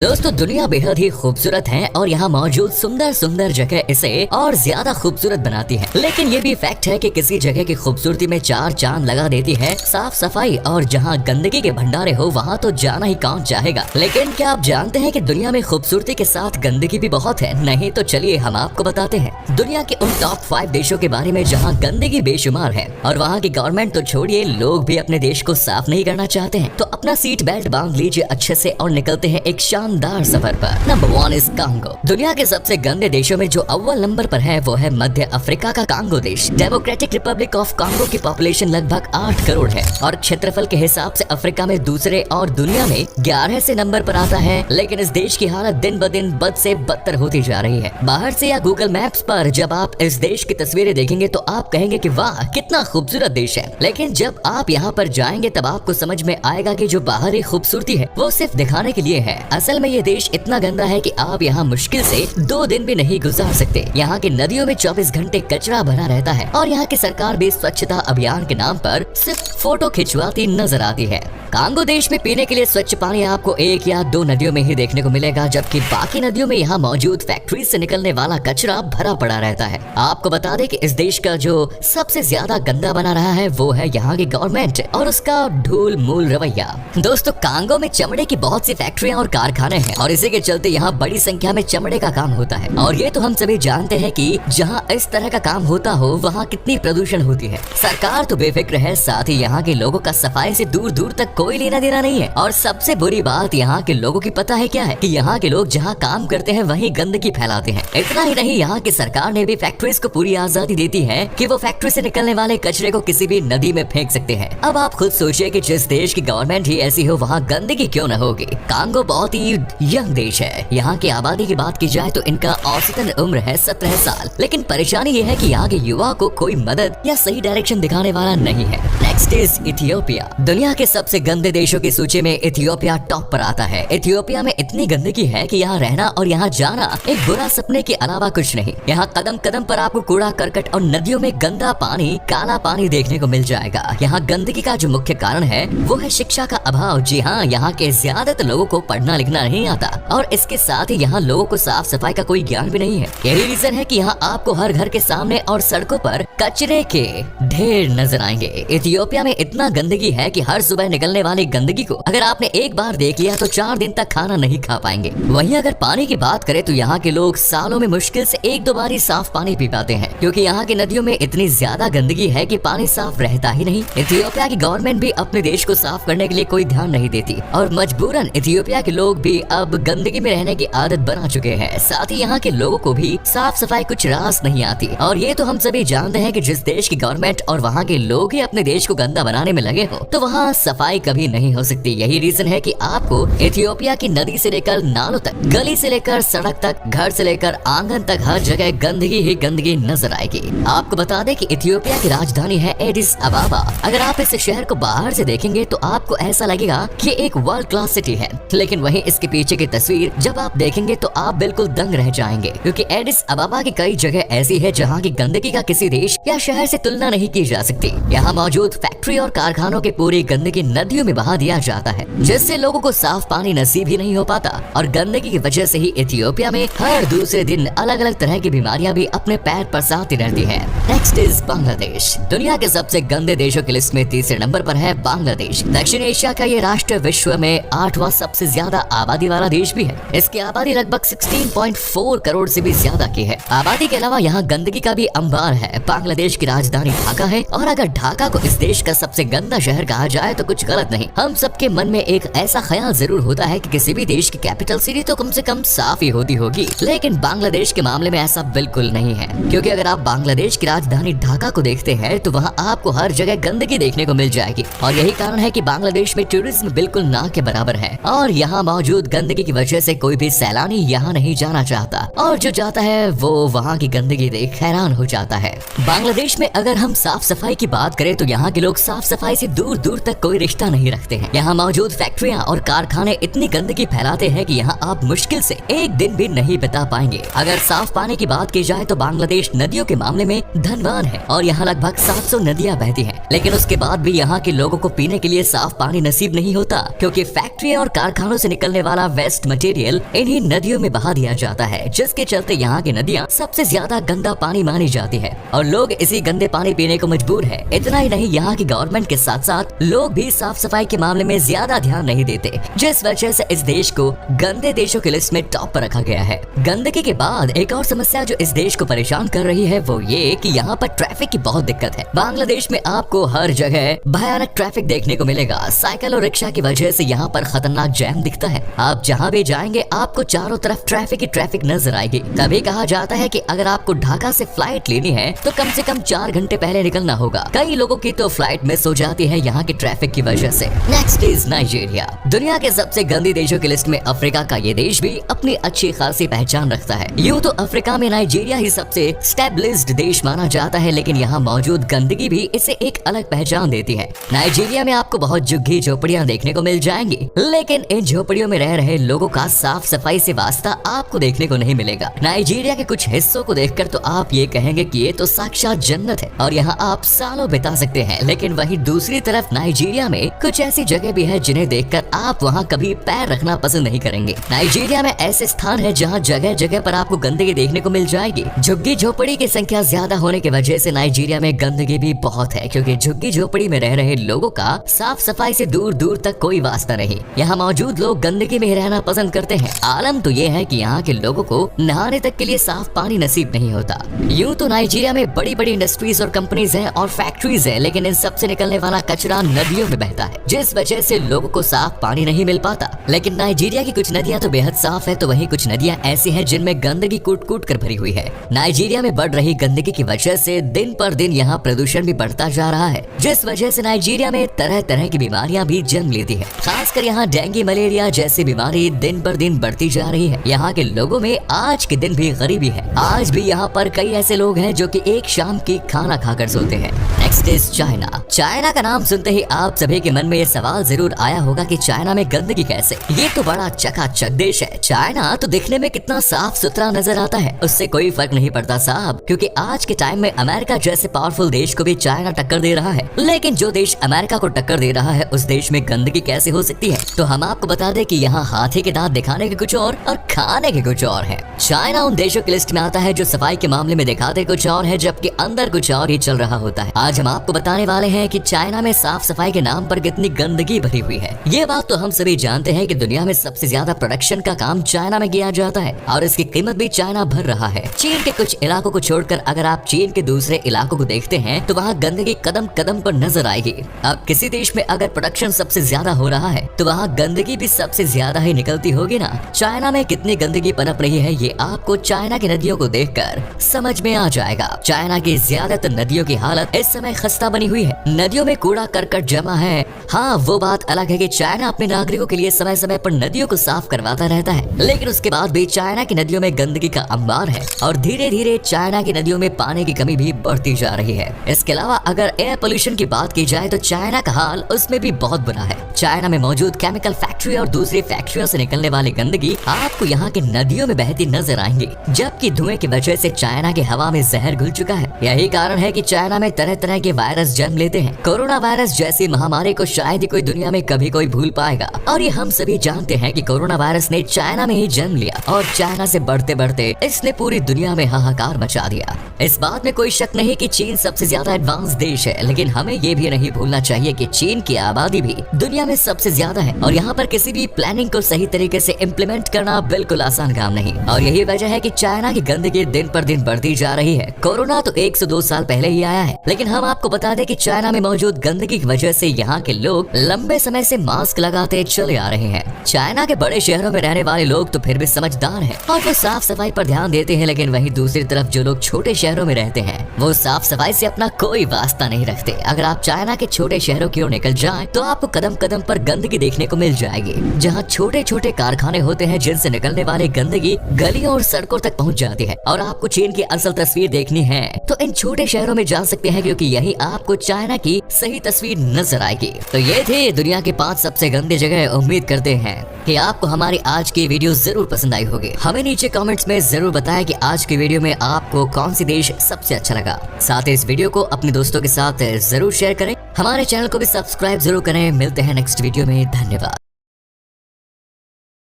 दोस्तों दुनिया बेहद ही खूबसूरत है और यहाँ मौजूद सुंदर सुंदर जगह इसे और ज्यादा खूबसूरत बनाती है। लेकिन ये भी फैक्ट है कि किसी जगह की खूबसूरती में चार चांद लगा देती है साफ सफाई, और जहाँ गंदगी के भंडारे हो वहाँ तो जाना ही कौन चाहेगा। लेकिन क्या आप जानते हैं कि दुनिया में खूबसूरती के साथ गंदगी भी बहुत है? नहीं तो चलिए हम आपको बताते हैं दुनिया के उन टॉप 5 देशों के बारे में जहाँ गंदगी बेशुमार है और वहाँ की गवर्नमेंट तो छोड़िए, लोग भी अपने देश को साफ नहीं करना चाहते हैं। तो अपना सीट बेल्ट बांध लीजिए अच्छे से और निकलते हैं एक शानदार सफर पर। Number 1 is Congo. दुनिया के सबसे गंदे देशों में जो अव्वल नंबर पर है वो है मध्य अफ्रीका का कांगो देश। डेमोक्रेटिक रिपब्लिक ऑफ कांगो की पॉपुलेशन लगभग 8 करोड़ है और क्षेत्रफल के हिसाब से अफ्रीका में दूसरे और दुनिया में 11 से नंबर पर आता है। लेकिन इस देश की हालत दिन ब दिन बद से बदतर होती जा रही है। बाहर से या गूगल मैप्स पर जब आप इस देश की तस्वीरें देखेंगे तो आप कहेंगे कि वाह कितना खूबसूरत देश है। लेकिन जब आप यहाँ पर जाएंगे तब आपको समझ में आएगा कि जो बाहरी खूबसूरती है वो सिर्फ दिखाने के लिए है। असल में ये देश इतना गंदा है कि आप यहाँ मुश्किल से 2 दिन भी नहीं गुजार सकते। यहाँ की नदियों में 24 घंटे कचरा भरा रहता है और यहाँ की सरकार भी स्वच्छता अभियान के नाम पर सिर्फ फोटो खिंचवाती नजर आती है। कांगो देश में पीने के लिए स्वच्छ पानी आपको 1 या 2 नदियों में ही देखने को मिलेगा, जबकि बाकी नदियों में यहाँ मौजूद फैक्ट्री से निकलने वाला कचरा भरा पड़ा रहता है। आपको बता दें कि इस देश का जो सबसे ज्यादा गंदा बना रहा है वो है यहाँ की गवर्नमेंट और उसका ढूल मूल रवैया। दोस्तों कांगो में चमड़े की बहुत सी फैक्ट्रियां और कारखाने हैं और इसी के चलते यहाँ बड़ी संख्या में चमड़े का काम होता है। और ये तो हम सभी जानते हैं कि जहाँ इस तरह का काम होता हो वहाँ कितनी प्रदूषण होती है। सरकार तो बेफिक्र है, साथ ही यहाँ के लोगों का सफाई से दूर दूर तक कोई लेना देना नहीं है। और सबसे बुरी बात यहाँ के लोगों की पता है क्या है कि यहाँ के लोग जहाँ काम करते हैं वहीं गंदगी फैलाते हैं। इतना ही नहीं, यहाँ की सरकार ने भी फैक्ट्रीज को पूरी आजादी देती है कि वो फैक्ट्री से निकलने वाले कचरे को किसी भी नदी में फेंक सकते हैं। अब आप खुद सोचिए कि जिस देश की गवर्नमेंट ही ऐसी हो वहाँ गंदगी क्यों न होगी। कांगो बहुत ही यंग देश है। यहाँ की आबादी की बात की जाए तो इनका औसतन उम्र है 17 साल। लेकिन परेशानी ये है कि यहाँ के युवा को कोई मदद या सही डायरेक्शन दिखाने वाला नहीं है। Next is Ethiopia. दुनिया के सबसे गंदे देशों की सूची में इथियोपिया टॉप पर आता है। इथियोपिया में इतनी गंदगी है कि यहाँ रहना और यहाँ जाना एक बुरा सपने के अलावा कुछ नहीं। यहाँ कदम कदम पर आपको कूड़ा करकट और नदियों में गंदा पानी, काला पानी देखने को मिल जाएगा। यहाँ गंदगी का जो मुख्य कारण है वो है शिक्षा का अभाव। जी हाँ, यहाँ के ज्यादातर लोगों को पढ़ना लिखना नहीं आता और इसके साथ ही यहाँ लोगों को साफ सफाई का कोई ज्ञान भी नहीं है। यही रीजन है कि यहाँ आपको हर घर के सामने और सड़कों पर कचरे के ढेर नजर आएंगे। इथियोपिया में इतना गंदगी है कि हर सुबह निकलने वाली गंदगी को अगर आपने एक बार देख लिया तो 4 दिन तक खाना नहीं खा पाएंगे। वहीं अगर पानी की बात करें तो यहाँ के लोग सालों में मुश्किल से 1-2 बार ही साफ पानी पी पाते हैं, क्योंकि यहाँ की नदियों में इतनी ज्यादा गंदगी है कि पानी साफ रहता ही नहीं। इथियोपिया की गवर्नमेंट भी अपने देश को साफ करने के लिए कोई ध्यान नहीं देती और मजबूरन इथियोपिया के लोग भी अब गंदगी में रहने की आदत बना चुके हैं। साथ ही यहाँ के लोगों को भी साफ सफाई कुछ रास नहीं आती। और ये तो हम सभी जानते हैं कि जिस देश की गवर्नमेंट और वहाँ के लोग ही अपने देश को गंदा बनाने में लगे हो तो वहाँ सफाई कभी नहीं हो सकती। यही रीजन है कि आपको इथियोपिया की नदी से लेकर नालों तक, गली से लेकर सड़क तक, घर से लेकर आंगन तक हर जगह गंदगी ही गंदगी नजर आएगी। आपको बता दें कि इथियोपिया की राजधानी है एडिस अबाबा। अगर आप इस शहर को बाहर से देखेंगे तो आपको ऐसा लगेगा कि एक वर्ल्ड क्लास सिटी है, लेकिन वहीं इसके पीछे की तस्वीर जब आप देखेंगे तो आप बिल्कुल दंग रह जाएंगे, क्योंकि एडिस अबाबा की कई जगह ऐसी है जहाँ की गंदगी का किसी देश या शहर से तुलना नहीं की जा सकती। यहाँ मौजूद फैक्ट्री और कारखानों की पूरी गंदगी नदियों में बहा दिया जाता है, जिससे लोगों को साफ पानी नसीब ही नहीं हो पाता। और गंदगी की वजह से ही इथियोपिया में हर दूसरे दिन अलग अलग तरह की बीमारियां भी अपने पैर पसारती रहती है। Next is Bangladesh. दुनिया के सबसे गंदे देशों की लिस्ट में तीसरे नंबर पर है बांग्लादेश। दक्षिण एशिया का ये राष्ट्र विश्व में 8वां सबसे ज्यादा आबादी वाला देश भी है। इसकी आबादी लगभग 16.4 करोड़ से भी ज्यादा की है। आबादी के अलावा यहाँ गंदगी का भी अंबार है। बांग्लादेश की राजधानी ढाका है और अगर ढाका को इस देश का सबसे गंदा शहर कहा जाए तो कुछ गलत नहीं। हम सबके मन में एक ऐसा ख्याल जरूर होता है कि किसी भी देश की कैपिटल सिटी तो कम से कम साफ ही होती होगी, लेकिन बांग्लादेश के मामले में ऐसा बिल्कुल नहीं है। क्योंकि अगर आप बांग्लादेश की राजधानी ढाका को देखते हैं तो वहाँ आपको हर जगह गंदगी देखने को मिल जाएगी और यही कारण है कि बांग्लादेश में टूरिज्म बिल्कुल ना के बराबर है और यहाँ मौजूद गंदगी की वजह से कोई भी सैलानी यहाँ नहीं जाना चाहता और जो जाता है वो वहाँ की गंदगी देख हैरान हो जाता है। बांग्लादेश में अगर हम साफ सफाई की बात करें तो यहाँ के लोग साफ सफाई से दूर दूर तक कोई रिश्ता नहीं रखते हैं। यहाँ मौजूद फैक्ट्रियाँ और कारखाने इतनी गंदगी फैलाते हैं कि यहाँ आप मुश्किल से एक दिन भी नहीं बिता पाएंगे। अगर साफ पानी की बात की जाए तो बांग्लादेश नदियों के मामले में धनवान है और यहाँ लगभग 700 नदियाँ बहती हैं। लेकिन उसके बाद भी यहाँ के लोगों को पीने के लिए साफ पानी नसीब नहीं होता, क्योंकि फैक्ट्री और कारखानों से निकलने वाला वेस्ट मटेरियल इन्हीं नदियों में बहा दिया जाता है, जिसके चलते यहाँ की नदियाँ सबसे ज्यादा गंदा पानी मानी जाती है और लोग इसी गंदे पानी पीने को मजबूर है। इतना ही नहीं, यहाँ की गवर्नमेंट के साथ साथ लोग भी साफ सफाई के मामले में ज्यादा ध्यान नहीं देते, जिस वजह से इस देश को गंदे देशों की लिस्ट में टॉप पर रखा गया है। गंदगी के बाद एक और समस्या जो इस देश को परेशान कर रही है वो ये कि यहाँ पर ट्रैफिक की बहुत दिक्कत है। बांग्लादेश में आपको हर जगह भयानक ट्रैफिक देखने को मिलेगा। साइकिल और रिक्शा की वजह से यहाँ पर खतरनाक जैम दिखता है। आप जहाँ भी जाएंगे आपको चारों तरफ ट्रैफिक ही ट्रैफिक नजर आएगी। तभी कहा जाता है कि अगर आपको ढाका से फ्लाइट लेनी है तो कम से कम 4 घंटे पहले निकलना होगा। कई लोगों की तो फ्लाइट मिस हो जाती है यहाँ की ट्रैफिक की वजह से। Next is Nigeria. दुनिया के सबसे गंदी देशों की लिस्ट में अफ्रीका का ये देश भी अपनी अच्छी खासी पहचान रखता है। यूँ तो अफ्रीका में नाइजीरिया ही सबसे स्टेबलिश्ड देश माना जाता है, लेकिन यहाँ मौजूद गंदगी भी इसे एक अलग पहचान देती है। नाइजीरिया में आपको बहुत झुग्गी झोपड़ियाँ देखने को मिल जाएंगी, लेकिन इन झोपड़ियों में रह रहे लोगों का साफ सफाई से वास्ता आपको देखने को नहीं मिलेगा। नाइजीरिया के कुछ हिस्सों को देखकर तो आप ये कहेंगे कि ये तो साक्षात जन्नत है और यहाँ आप सालों बिता सकते हैं, लेकिन वहीं दूसरी तरफ नाइजीरिया में कुछ ऐसी जगह भी है जिन्हें देखकर आप वहाँ कभी पैर रखना पसंद नहीं करेंगे। नाइजीरिया में ऐसे स्थान है जहाँ जगह जगह पर आपको गंदगी देखने को मिल जाएगी। झुग्गी झोपड़ी की संख्या ज्यादा होने की वजह से नाइजीरिया में गंदगी भी बहुत है, क्योंकि झुग्गी झोपड़ी में रह रहे लोगों का साफ सफाई से दूर दूर तक कोई वास्ता नहीं। यहाँ मौजूद लोग गंदगी में रहना पसंद करते हैं। आलम तो ये है कि यहाँ के लोगों को नहाने तक के लिए साफ पानी नसीब नहीं होता। यूँ तो नाइजीरिया में बड़ी बड़ी इंडस्ट्रीज और कंपनीज हैं और फैक्ट्रीज हैं, लेकिन इन सब से निकलने वाला कचरा नदियों में बहता है, जिस वजह से लोगों को साफ पानी नहीं मिल पाता। लेकिन नाइजीरिया की कुछ नदियाँ तो बेहद साफ है, तो वहीं कुछ नदियाँ ऐसी हैं जिनमें गंदगी कूट कूट कर भरी हुई है। नाइजीरिया में बढ़ रही गंदगी की वजह से दिन पर दिन यहाँ प्रदूषण भी बढ़ता जा रहा है, जिस वजह से नाइजीरिया में तरह तरह की बीमारियां भी जन्म लेती है। खासकर यहाँ डेंगू मलेरिया जैसी बीमारी दिन पर दिन बढ़ती जा रही है। यहाँ के लोगों में आज के दिन भी गरीबी है। आज भी यहाँ पर कई ऐसे लोग हैं जो कि एक शाम की खाना खाकर सोते हैं। Next is China. चाइना का नाम सुनते ही आप सभी के मन में ये सवाल जरूर आया होगा कि चाइना में गंदगी कैसे। ये तो बड़ा चकाचक देश है। चाइना तो दिखने में कितना साफ सुथरा नजर आता है, उससे कोई फर्क नहीं पड़ता साहब, क्योंकि आज के टाइम में अमेरिका जैसे पावरफुल देश को भी चाइना टक्कर दे रहा है। लेकिन जो देश अमेरिका को टक्कर दे रहा है उस देश में गंदगी कैसे हो सकती है? तो हम आपको बता दें कि यहाँ हाथी के दांत दिखाने के कुछ और खाने के कुछ और है। चाइना उन देशों की लिस्ट में आता है जो सफाई के मामले में दिखाते कुछ और है, जबकि अंदर कुछ और ही चल रहा होता है। आज हम आपको बताने वाले हैं कि चाइना में साफ सफाई के नाम पर कितनी गंदगी भरी हुई है। ये बात तो हम सभी जानते हैं कि दुनिया में सबसे ज्यादा प्रोडक्शन का काम चाइना में किया जाता है और इसकी कीमत भी चाइना भर रहा है। चीन के कुछ इलाकों को छोड़कर अगर आप चीन के दूसरे इलाकों को देखते हैं तो वहाँ गंदगी कदम कदम पर नजर आएगी। अब किसी देश में अगर प्रोडक्शन सबसे ज्यादा हो रहा है तो वहाँ गंदगी भी सबसे ज्यादा ही निकलती होगी ना। चाइना में कितनी गंदगी पनप रही है ये आपको चाइना की नदियों को देखकर समझ में आ जाएगा। चाइना की ज्यादातर नदियों की हालत इस समय खस्ता बनी हुई है। नदियों में कूड़ा करकट जमा है। हाँ, वो बात अलग है कि चाइना अपने नागरिकों के लिए समय समय पर नदियों को साफ करवाता रहता है, लेकिन उसके बाद भी चाइना की नदियों में गंदगी का अंबार है और धीरे धीरे चाइना की नदियों में पानी की कमी भी बढ़ती जा रही है। इसके अलावा अगर एयर पोल्यूशन की बात की जाए तो चाइना का हाल उसमें भी बहुत बुरा है। चाइना में मौजूद केमिकल फैक्ट्री और दूसरी फैक्ट्रियों से निकलने वाली गंदगी आपको यहाँ की नदियों में बहती नजर आएंगी, जबकि धुएं की वजह से चाइना की हवा में जहर घुल चुका है। यही कारण है कि चाइना में तरह तरह के वायरस जन्म लेते हैं। कोरोना वायरस जैसी महामारी को शायद ही कोई दुनिया में कभी कोई भूल पाएगा और ये हम सभी जानते हैं कि कोरोना वायरस ने चाइना में ही जन्म लिया और चाइना से बढ़ते बढ़ते इसने पूरी दुनिया में हाहाकार मचा दिया। इस बात में कोई शक नहीं कि चीन सबसे ज्यादा एडवांस देश है, लेकिन हमें ये भी नहीं भूलना चाहिए कि चीन की आबादी भी दुनिया में सबसे ज्यादा है और यहाँ पर किसी भी प्लानिंग को सही तरीके से इम्प्लीमेंट करना बिल्कुल आसान काम नहीं। और यही वजह है कि चाइना की गंदगी दिन पर दिन बढ़ती जा रही है। कोरोना तो 102 साल पहले ही आया है, लेकिन हम आपको बता दें कि चाइना में मौजूद गंदगी की वजह से यहाँ के लोग लंबे समय से मास्क लगाते चले आ रहे हैं। चाइना के बड़े शहरों में रहने वाले लोग तो फिर भी समझदार हैं और वो साफ सफाई पर ध्यान देते हैं, लेकिन वहीं दूसरी तरफ जो लोग छोटे शहरों में रहते हैं वो साफ सफाई से अपना कोई वास्ता नहीं रखते। अगर आप चाइना के छोटे शहरों की ओर निकल जाएं तो आपको कदम कदम पर गंदगी देखने को मिल जाएगी, जहाँ छोटे छोटे कारखाने होते हैं जिनसे निकलने वाली गंदगी गलियों और सड़कों तक पहुँच जाती है। और आपको चीन की असल तस्वीर देखनी है तो इन छोटे शहरों में जा सकते हैं, क्योंकि यही आपको चाइना की सही तस्वीर नजर आएगी। तो ये थे दुनिया के 5 सबसे गंदे जगह। उम्मीद करते हैं कि आपको हमारी आज की वीडियो जरूर पसंद आई होगी। हमें नीचे कमेंट्स में जरूर बताएं कि आज की वीडियो में आपको कौन सी देश सबसे अच्छा लगा। साथ ही इस वीडियो को अपने दोस्तों के साथ जरूर शेयर करें। हमारे चैनल को भी सब्सक्राइब जरूर करें। मिलते हैं नेक्स्ट वीडियो में। धन्यवाद।